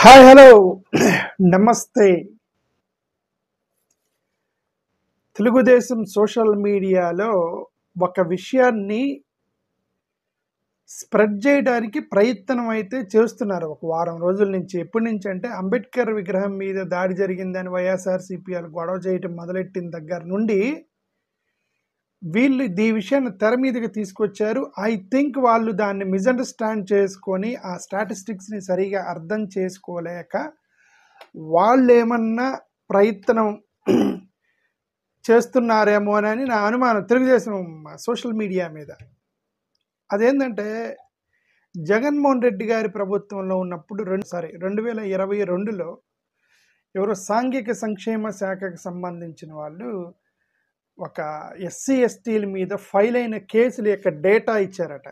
Hi hello నమస్తే. Telugu Desam social మీడియాలో ఒక విషయాన్ని స్ప్రెడ్ చేయడానికి ప్రయత్నం అయితే చేస్తున్నారు ఒక వారం రోజుల నుంచి. ఎప్పటి నుంచి అంటే అంబేద్కర్ విగ్రహం మీద దాడి జరిగిందని వైఎస్ఆర్సీపీ వాళ్ళు గొడవ చేయటం మొదలెట్టిన దగ్గర నుండి వీళ్ళు ఈ విషయాన్ని తెర మీదకి తీసుకొచ్చారు. ఐ థింక్ వాళ్ళు దాన్ని మిస్అండర్స్టాండ్ చేసుకొని ఆ స్టాటిస్టిక్స్ని సరిగా అర్థం చేసుకోలేక వాళ్ళు ఏమన్నా ప్రయత్నం చేస్తున్నారేమోనని నా అనుమానం తెలుగుదేశం సోషల్ మీడియా మీద. అదేంటంటే జగన్మోహన్ రెడ్డి గారి ప్రభుత్వంలో ఉన్నప్పుడు 2022లో ఎవరో సాంఘిక సంక్షేమ శాఖకు సంబంధించిన వాళ్ళు ఒక ఎస్సీ ఎస్టీల మీద ఫైల్ అయిన కేసుల యొక్క డేటా ఇచ్చారట.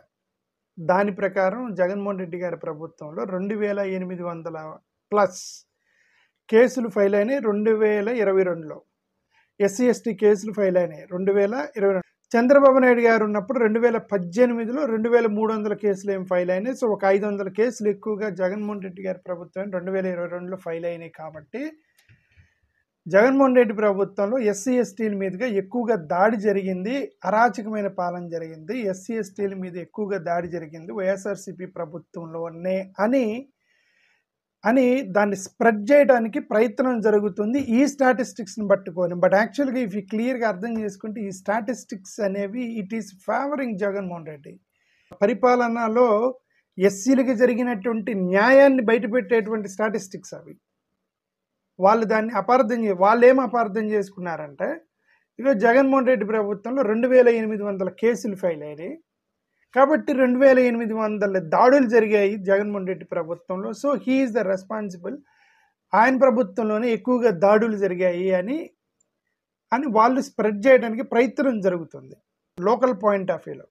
దాని ప్రకారం జగన్మోహన్ రెడ్డి గారి ప్రభుత్వంలో 2800+ కేసులు ఫైల్ అయినాయి 2022లో. ఎస్సీ ఎస్టీ కేసులు ఫైల్ అయినాయి 2022. చంద్రబాబు నాయుడు గారు ఉన్నప్పుడు 2018లో 2300 కేసులు ఏం ఫైల్ అయినాయి. సో ఒక 500 కేసులు ఎక్కువగా జగన్మోహన్ రెడ్డి గారి ప్రభుత్వం 2022లో ఫైల్ అయినాయి. కాబట్టి జగన్మోహన్ రెడ్డి ప్రభుత్వంలో ఎస్సీ ఎస్టీల మీదుగా ఎక్కువగా దాడి జరిగింది, అరాచకమైన పాలన జరిగింది, ఎస్సీ ఎస్టీల మీద ఎక్కువగా దాడి జరిగింది వైఎస్ఆర్సీపీ ప్రభుత్వంలోనే అని దాన్ని స్ప్రెడ్ చేయడానికి ప్రయత్నం జరుగుతుంది ఈ స్టాటిస్టిక్స్ని పట్టుకొని. బట్ యాక్చువల్గా ఇఫ్ యూ క్లియర్గా అర్థం చేసుకుంటే ఈ స్టాటిస్టిక్స్ అనేవి it is favouring Jaganmohan Reddy. పరిపాలనలో ఎస్సీలకు జరిగినటువంటి న్యాయాన్ని బయటపెట్టేటువంటి స్టాటిస్టిక్స్ అవి. వాళ్ళు దాన్ని వాళ్ళేం అపార్థం చేసుకున్నారంటే, ఇక జగన్మోహన్ రెడ్డి ప్రభుత్వంలో 2800 కేసులు ఫైల్ అయ్యాయి కాబట్టి 2800 దాడులు జరిగాయి జగన్మోహన్ రెడ్డి ప్రభుత్వంలో. So he is the responsible, ఆయన ప్రభుత్వంలోనే ఎక్కువగా దాడులు జరిగాయి అని వాళ్ళు స్ప్రెడ్ చేయడానికి ప్రయత్నం జరుగుతుంది లోకల్ పాయింట్ ఆఫ్ వ్యూలో.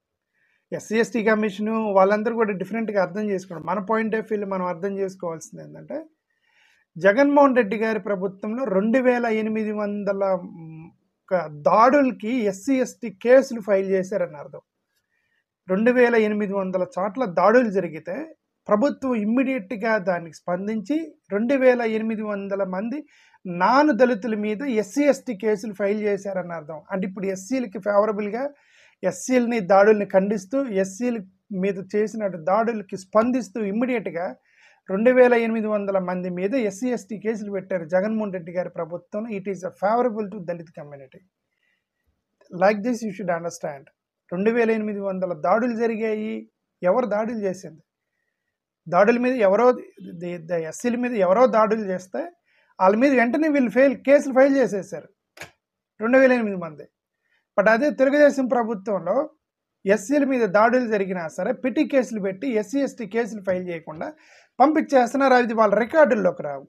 ఎస్సీ ఎస్టీ కమిషను వాళ్ళందరూ కూడా డిఫరెంట్గా అర్థం చేసుకోవడం. మన పాయింట్ ఆఫ్ వ్యూలో మనం అర్థం చేసుకోవాల్సింది ఏంటంటే, జగన్మోహన్ రెడ్డి గారి ప్రభుత్వంలో 2800 దాడులకి ఎస్సీ ఎస్టీ కేసులు ఫైల్ చేశారని అర్థం. 2800 చోట్ల దాడులు జరిగితే ప్రభుత్వం ఇమ్మీడియట్గా దానికి స్పందించి 2800 మంది నాన్ దళితుల మీద ఎస్సీ ఎస్టీ కేసులు ఫైల్ చేశారని అర్థం. అంటే ఇప్పుడు ఎస్సీలకి ఫేవరబుల్గా ఎస్సీలని దాడుల్ని ఖండిస్తూ ఎస్సీల మీద చేసిన దాడులకి స్పందిస్తూ ఇమ్మీడియట్గా 2800 మంది మీద ఎస్సీ ఎస్టీ కేసులు పెట్టారు జగన్మోహన్ రెడ్డి గారి ప్రభుత్వం. It is favourable to Dalit community. Like this you should understand. 2800 దాడులు జరిగాయి. ఎవరు దాడులు చేసింది? దాడుల మీద ఎవరో ఎస్సీల మీద ఎవరో దాడులు చేస్తే వాళ్ళ మీద వెంటనే వీళ్ళు కేసులు ఫైల్ చేసేసారు 2800 మంది. బట్ అదే తెలుగుదేశం ప్రభుత్వంలో ఎస్సీల మీద దాడులు జరిగినా సరే పిటి కేసులు పెట్టి ఎస్సీ ఎస్టీ కేసులు ఫైల్ చేయకుండా పంపించేస్తున్నారు. అది వాళ్ళ రికార్డుల్లోకి రావు.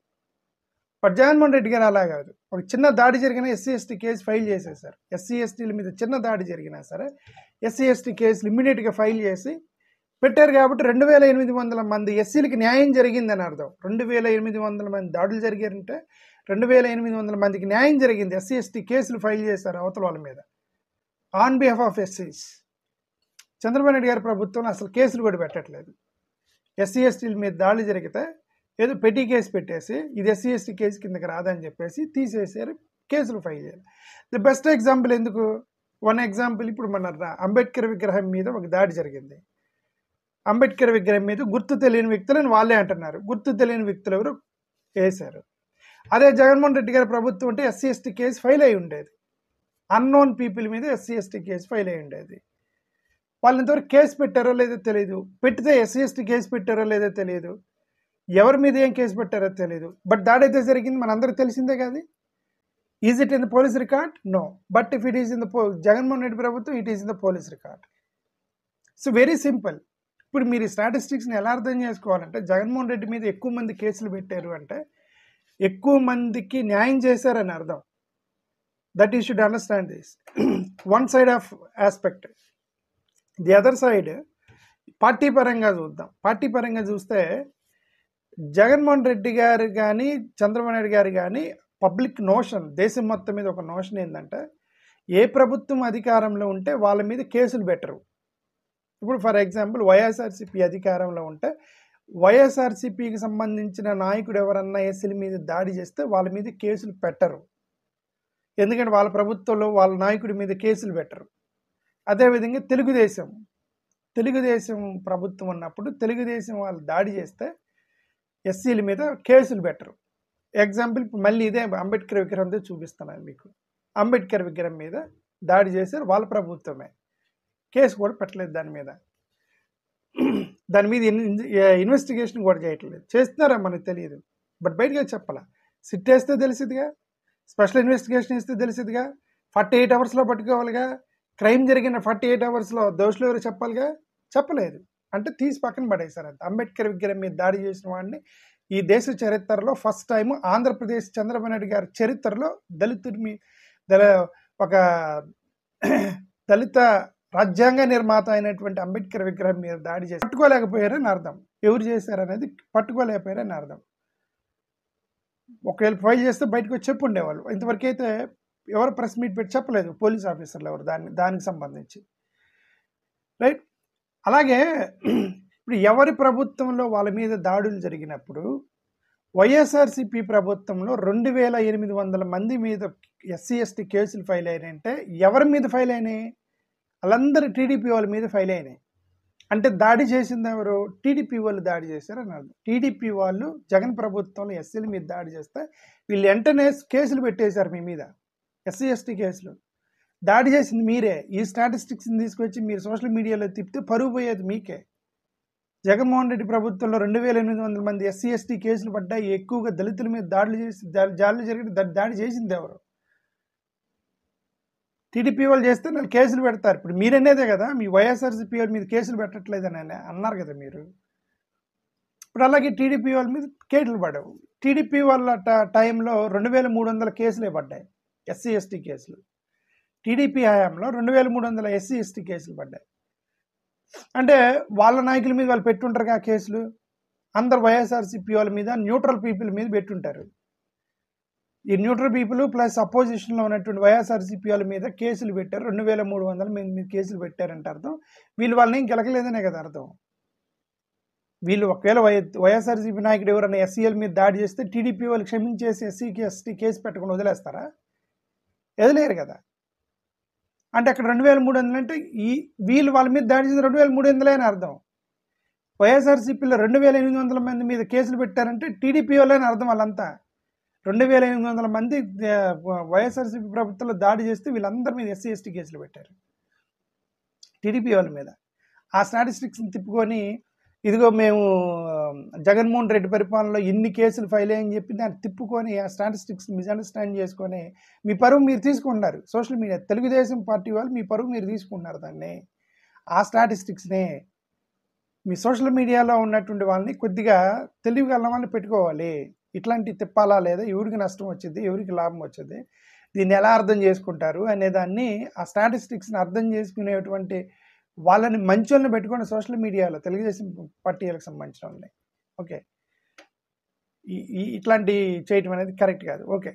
బట్ జగన్మోహన్ రెడ్డి గారు అలా కాదు. ఒక చిన్న దాడి జరిగినా ఎస్సీ ఎస్టీ కేసు ఫైల్ చేసేసారు. ఎస్సీ ఎస్టీల మీద చిన్న దాడి జరిగినా సరే ఎస్సీ ఎస్టీ కేసులు ఇమ్మీడియట్గా ఫైల్ చేసి పెట్టారు. కాబట్టి 2800 మంది ఎస్సీలకి న్యాయం జరిగిందని అర్థం. 2800 మంది దాడులు జరిగారంటే 2800 మందికి న్యాయం జరిగింది. ఎస్సీ ఎస్టీ కేసులు ఫైల్ చేశారు అవతల వాళ్ళ మీద ఆన్ బిహాఫ్ ఆఫ్ ఎస్సీస్. చంద్రబాబు నాయుడు గారి ప్రభుత్వం అసలు కేసులు కూడా పెట్టట్లేదు. ఎస్సీ ఎస్టీల మీద దాడులు జరిగితే ఏదో పెట్టి కేసు పెట్టేసి ఇది ఎస్సీ ఎస్టీ కేసు కిందకి రాదని చెప్పేసి తీసేసారు, కేసులు ఫైల్ చేయాలి. ది బెస్ట్ ఎగ్జాంపుల్ ఎందుకు? వన్ ఎగ్జాంపుల్, ఇప్పుడు మన అంబేద్కర్ విగ్రహం మీద ఒక దాడి జరిగింది. అంబేద్కర్ విగ్రహం మీద గుర్తు తెలియని వ్యక్తులని వాళ్ళే అంటున్నారు. గుర్తు తెలియని వ్యక్తులు ఎవరు వేశారు. అదే జగన్మోహన్ రెడ్డి గారి ప్రభుత్వం అంటే ఎస్సీ ఎస్టీ కేసు ఫైల్ అయి ఉండేది. అన్నోన్ పీపుల్ మీద ఎస్సీ ఎస్టీ కేసు ఫైల్ అయి ఉండేది. వాళ్ళు ఇంతవరకు కేసు పెట్టారో లేదో తెలియదు. పెట్టితే ఎస్సీ ఎస్టీ కేసు పెట్టారో లేదో తెలియదు. ఎవరి మీద ఏం కేసు పెట్టారో తెలియదు. బట్ దాడి అయితే జరిగింది, మనందరికి తెలిసిందే కాదు. Is it in the police record? No. But if it is in the Jaganmohan Reddy ప్రభుత్వం, it is in the police record. So very simple. ఇప్పుడు మీరు ఈ స్టాటిస్టిక్స్ని ఎలా అర్థం చేసుకోవాలంటే, జగన్మోహన్ రెడ్డి మీద ఎక్కువ మంది కేసులు పెట్టారు అంటే ఎక్కువ మందికి న్యాయం చేశారని అర్థం. That you should understand this. One side of aspect. The other side party పరంగా చూద్దాం. పార్టీ పరంగా చూస్తే జగన్మోహన్ రెడ్డి గారు కానీ చంద్రబాబు నాయుడు గారు కానీ పబ్లిక్ నోషన్, దేశం మొత్తం మీద ఒక నోషన్ ఏంటంటే, ఏ ప్రభుత్వం అధికారంలో ఉంటే వాళ్ళ మీద కేసులు పెట్టరు. ఇప్పుడు ఫర్ ఎగ్జాంపుల్ వైఎస్ఆర్సీపీ అధికారంలో ఉంటే వైఎస్ఆర్సీపీకి సంబంధించిన నాయకుడు ఎవరన్నా ఎస్సీల మీద దాడి చేస్తే వాళ్ళ మీద కేసులు పెట్టరు. ఎందుకంటే వాళ్ళ ప్రభుత్వంలో వాళ్ళ నాయకుడి మీద కేసులు పెట్టరు. అదేవిధంగా తెలుగుదేశం ప్రభుత్వం ఉన్నప్పుడు తెలుగుదేశం వాళ్ళు దాడి చేస్తే ఎస్సీల మీద కేసులు పెట్టరు. ఎగ్జాంపుల్ మళ్ళీ ఇదే అంబేద్కర్ విగ్రహంతో చూపిస్తున్నాను మీకు. అంబేద్కర్ విగ్రహం మీద దాడి చేశారు, వాళ్ళ ప్రభుత్వమే, కేసు కూడా పెట్టలేదు దాని మీద ఇన్వెస్టిగేషన్ కూడా చేయట్లేదు. చేస్తున్నారా మనకు తెలియదు, బట్ బయటగా చెప్పాలా. సిట్ వేస్తే తెలిసిదిగా, స్పెషల్ ఇన్వెస్టిగేషన్ ఇస్తే తెలిసిదిగా, 48 అవర్స్లో పట్టుకోవాలిగా, క్రైమ్ జరిగిన 48 అవర్స్లో దోషులు ఎవరు చెప్పాలిగా, చెప్పలేదు. అంటే తీసి పక్కన పడేశారు. అంత అంబేద్కర్ విగ్రహం మీద దాడి చేసిన వాడిని ఈ దేశ చరిత్రలో ఫస్ట్ టైం ఆంధ్రప్రదేశ్ చంద్రబాబు నాయుడు గారి చరిత్రలో ఒక దళిత రాజ్యాంగ నిర్మాత అయినటువంటి అంబేద్కర్ విగ్రహం మీద దాడి చేసి పట్టుకోలేకపోయారని అర్థం. ఎవరు చేశారనేది పట్టుకోలేకపోయారని అర్థం. ఒకవేళ ఫైల్ చేస్తే బయటకు వచ్చి చెప్పు ఉండేవాళ్ళు. ఇంతవరకు అయితే ఎవరు ప్రెస్ మీట్ పెట్టి చెప్పలేదు పోలీస్ ఆఫీసర్లు ఎవరు దానికి సంబంధించి, రైట్. అలాగే ఇప్పుడు ఎవరి ప్రభుత్వంలో వాళ్ళ మీద దాడులు జరిగినప్పుడు వైఎస్ఆర్సీపీ ప్రభుత్వంలో 2800 మంది మీద ఎస్సీ ఎస్టీ కేసులు ఫైల్ అయినాయంటే ఎవరి మీద ఫైల్ అయినాయి? వాళ్ళందరూ టీడీపీ వాళ్ళ మీద ఫైల్ అయినాయి. అంటే దాడి చేసింది ఎవరు? టీడీపీ వాళ్ళు దాడి చేశారు అని అర్థం. టీడీపీ వాళ్ళు జగన్ ప్రభుత్వంలో ఎస్సీల మీద దాడి చేస్తే వీళ్ళు వెంటనే కేసులు పెట్టేశారు మీ మీద, ఎస్సీ ఎస్టీ కేసులు. దాడి చేసింది మీరే. ఈ స్టాటిస్టిక్స్ని తీసుకొచ్చి మీరు సోషల్ మీడియాలో తిప్పితే పరువు పోయేది మీకే. జగన్మోహన్ రెడ్డి ప్రభుత్వంలో 2800 మంది ఎస్సీ ఎస్టీ కేసులు పడ్డాయి. ఎక్కువగా దళితుల మీద దాడులు చేసి జాలు జరిగి దాడి చేసింది ఎవరు? టీడీపీ వాళ్ళు చేస్తే వాళ్ళు కేసులు పెడతారు. ఇప్పుడు మీరనేదే కదా, మీ వైఎస్ఆర్సీపీ వాళ్ళ మీద కేసులు పెట్టట్లేదని అన్నారు కదా మీరు. ఇప్పుడు అలాగే టీడీపీ వాళ్ళ మీద కేసులు పడవు. టీడీపీ వాళ్ళ టైంలో 2300 కేసులే పడ్డాయి, ఎస్సీ ఎస్టీ కేసులు. టీడీపీ హయాంలో 2300 ఎస్సీ ఎస్టీ కేసులు పడ్డాయి. అంటే వాళ్ళ నాయకుల మీద వాళ్ళు పెట్టుంటారు ఆ కేసులు. అందరు వైఎస్ఆర్సీపీ వాళ్ళ మీద, న్యూట్రల్ పీపుల్ మీద పెట్టుంటారు. ఈ న్యూట్రల్ పీపుల్ ప్లస్ అపోజిషన్లో ఉన్నటువంటి వైఎస్ఆర్సీపీ వాళ్ళ మీద కేసులు పెట్టారు. 2300 మంది మీద కేసులు పెట్టారంటే అర్థం వీళ్ళు వాళ్ళని ఏం గెలకలేదనే కదా అర్థం. వీళ్ళు ఒకవేళ వైఎస్ఆర్సీపీ నాయకుడు ఎవరైనా ఎస్సీఎల్ మీద దాడి చేస్తే టీడీపీ వాళ్ళు క్షమించేసి ఎస్సీకి ఎస్టీ కేసు పెట్టకుండా వదిలేస్తారా? వదిలేరు కదా. అంటే అక్కడ 2300 అంటే వీళ్ళు వాళ్ళ మీద దాడి చేసి 2300 అని అర్థం. వైఎస్ఆర్సీపీలో 2800 మంది మీద కేసులు పెట్టారంటే టీడీపీ వాళ్ళని అర్థం. వాళ్ళంతా 2800 మంది వైఎస్ఆర్సీపీ ప్రభుత్వంలో దాడి చేస్తే వీళ్ళందరి మీద ఎస్సీ ఎస్టీ కేసులు పెట్టారు టీడీపీ వాళ్ళ మీద. ఆ స్టాటిస్టిక్స్ని తిప్పుకొని ఇదిగో మేము జగన్మోహన్ రెడ్డి పరిపాలనలో ఇన్ని కేసులు ఫైల్ అయ్యని చెప్పి దాన్ని తిప్పుకొని ఆ స్టాటిస్టిక్స్ మిస్అండర్స్టాండ్ చేసుకొని మీ పరువు మీరు తీసుకున్నారు. సోషల్ మీడియా తెలుగుదేశం పార్టీ వాళ్ళు మీ పరువు మీరు తీసుకున్నారు. దాన్ని ఆ స్టాటిస్టిక్స్ని మీ సోషల్ మీడియాలో ఉన్నటువంటి వాళ్ళని కొద్దిగా తెలివిగల వాళ్ళని పెట్టుకోవాలి. ఇట్లాంటి తిప్పాలా లేదా, ఎవరికి నష్టం వచ్చింది, ఎవరికి లాభం వచ్చింది, దీన్ని ఎలా అర్థం చేసుకుంటారు అనేదాన్ని ఆ స్టాటిస్టిక్స్ని అర్థం చేసుకునేటువంటి వాళ్ళని మంచోళ్ళని పెట్టుకొని సోషల్ మీడియాలో తెలుగుదేశం పార్టీలకు సంబంధించిన వాళ్ళని ఓకే ఇట్లాంటి చేయటం అనేది కరెక్ట్ కాదు. ఓకే.